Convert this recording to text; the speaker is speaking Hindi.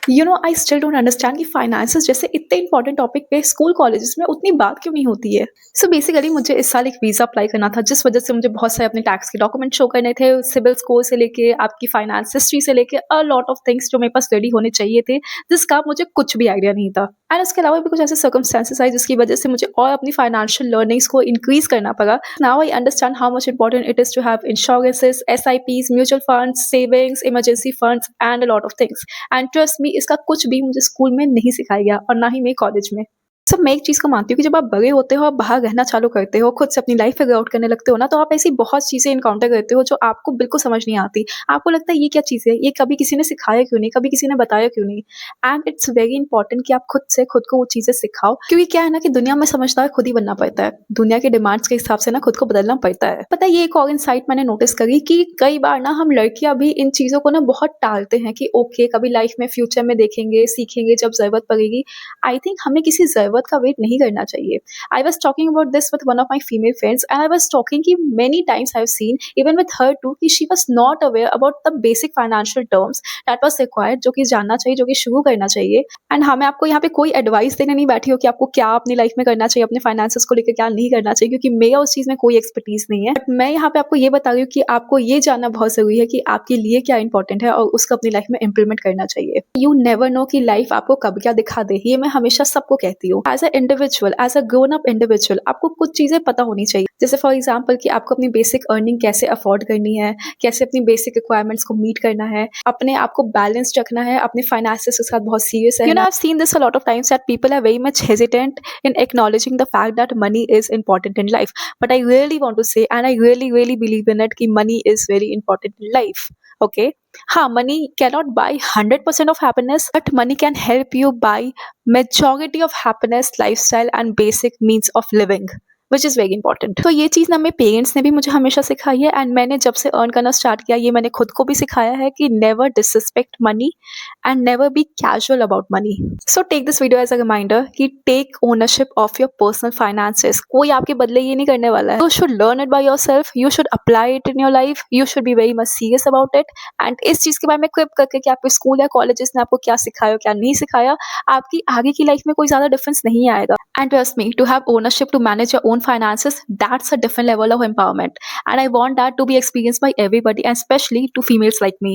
आई स्टिल डोंट अंडरस्टैंड कि फाइनेंसेस जैसे इतने इंपॉर्टेंट टॉपिक पे स्कूल कॉलेजेस में उतनी बात क्यों नहीं होती है। सो बेसिकली मुझे इस साल एक वीज़ा अप्लाई करना था, जिस वजह से मुझे बहुत सारे अपने टैक्स के डॉक्यूमेंट शो करने थे, सिविल स्कोर से लेके आपकी फाइनेंस हिस्ट्री से लेके अ लॉट ऑफ थिंग्स जो मेरे पास रेडी होने चाहिए थे, जिसका मुझे कुछ भी आइडिया नहीं था। एंड उसके अलावा भी कुछ ऐसे सर्कमस्टेंसेस आए जिसकी वजह से मुझे और अपनी फाइनेंशियल लर्निंग्स को इंक्रीज करना पड़ा। Now I understand how much important it is to have insurances, SIPs, mutual funds, savings, emergency funds and a lot of things. And trust me, इसका कुछ भी मुझे स्कूल में नहीं सिखाया गया और ना ही मेरे कॉलेज में। मैं एक चीज़ को मानती हूँ कि जब आप बड़े होते हो, आप बाहर रहना चालू करते हो, खुद से अपनी लाइफ फिगर आउट करने लगते हो ना, तो आप ऐसी बहुत चीज़ें एनकाउंटर करते हो जो आपको बिल्कुल समझ नहीं आती। आपको लगता है ये क्या चीज़ है? ये कभी किसी ने सिखाया क्यों नहीं? कभी किसी ने बताया क्यों नहीं? एंड इट्स वेरी इंपॉर्टेंट कि आप खुद से खुद को वो चीज़ें सिखाओ, क्योंकि क्या है ना कि दुनिया में समझदार खुद ही बनना पड़ता है। दुनिया के डिमांड्स के हिसाब से ना खुद को बदलना पड़ता है। पता है, ये एक और इनसाइट मैंने नोटिस करी कि कई बार ना हम लड़कियाँ भी इन चीज़ों को ना बहुत टालते हैं कि ओके, कभी लाइफ में फ्यूचर में देखेंगे, सीखेंगे जब ज़रूरत पड़ेगी। आई थिंक हमें किसी ज़रूरत का वेट नहीं करना चाहिए। I was talking about this with one of my female friends, and I was talking कि many times I've seen even with her too कि she was not aware about the basic financial terms that was required, जो कि जानना चाहिए, जो कि शुरू करना चाहिए। एंड हाँ, मैं आपको यहाँ पे कोई एडवाइस देने नहीं बैठी हूँ कि आपको क्या अपनी लाइफ में करना चाहिए, अपने फाइनेंसेस को लेकर क्या नहीं करना चाहिए, क्योंकि मेरा उस चीज़ में कोई एक्सपर्टीज नहीं है। बट मैं यहाँ पे आपको ये बता रही हूँ कि आपको ये जानना बहुत ज़रूरी है कि आपके लिए क्या इंपॉर्टेंट है और उसको अपनी लाइफ में इम्प्लीमेंट करना चाहिए। यू नेवर नो कि लाइफ आपको कब क्या दिखा दे, ये मैं हमेशा सबको कहती हूँ। As a individual, as a grown up individual, आपको कुछ चीज़ें पता होनी चाहिए। जैसे फॉर एग्जांपल कि आपको अपनी बेसिक अर्निंग कैसे अफोर्ड करनी है, कैसे अपनी बेसिक रिक्वायरमेंट्स को मीट करना है, अपने आप को बैलेंस्ड रखना है, अपने फाइनेंसेस के साथ बहुत सीरियस है। I've seen this a lot of times that people are very much hesitant in acknowledging the fact that money is important in life. But I really want to say, and I really, really believe in it, कि money is very important in life. Okay? हाँ, money cannot buy 100% of happiness, but money can help you buy majority of happiness, lifestyle and basic means of living, which is very important. तो ये चीज़ ना मेरे पेरेंट्स ने भी मुझे हमेशा सिखाई है, एंड मैंने जब से अर्न करना स्टार्ट किया, ये मैंने खुद को भी सिखाया है कि never disrespect money and never be casual about money. So take this video as a reminder कि take ownership of your personal finances. कोई आपके बदले ये नहीं करने वाला है। You should learn it by yourself, you should apply it in your life, you should be very much serious about it. And इस चीज़ के बारे में क्लिप करके कि आपके स्कूल या कॉलेजेस ने आपको क्या सिखाया क्या नहीं सिखाया, आपकी आगे की लाइफ में कोई ज़्यादा डिफरेंस नहीं आएगा। And trust me, to have ownership to manage your own finances, that's a different level of empowerment. And I want that to be experienced by everybody, and especially to females like me.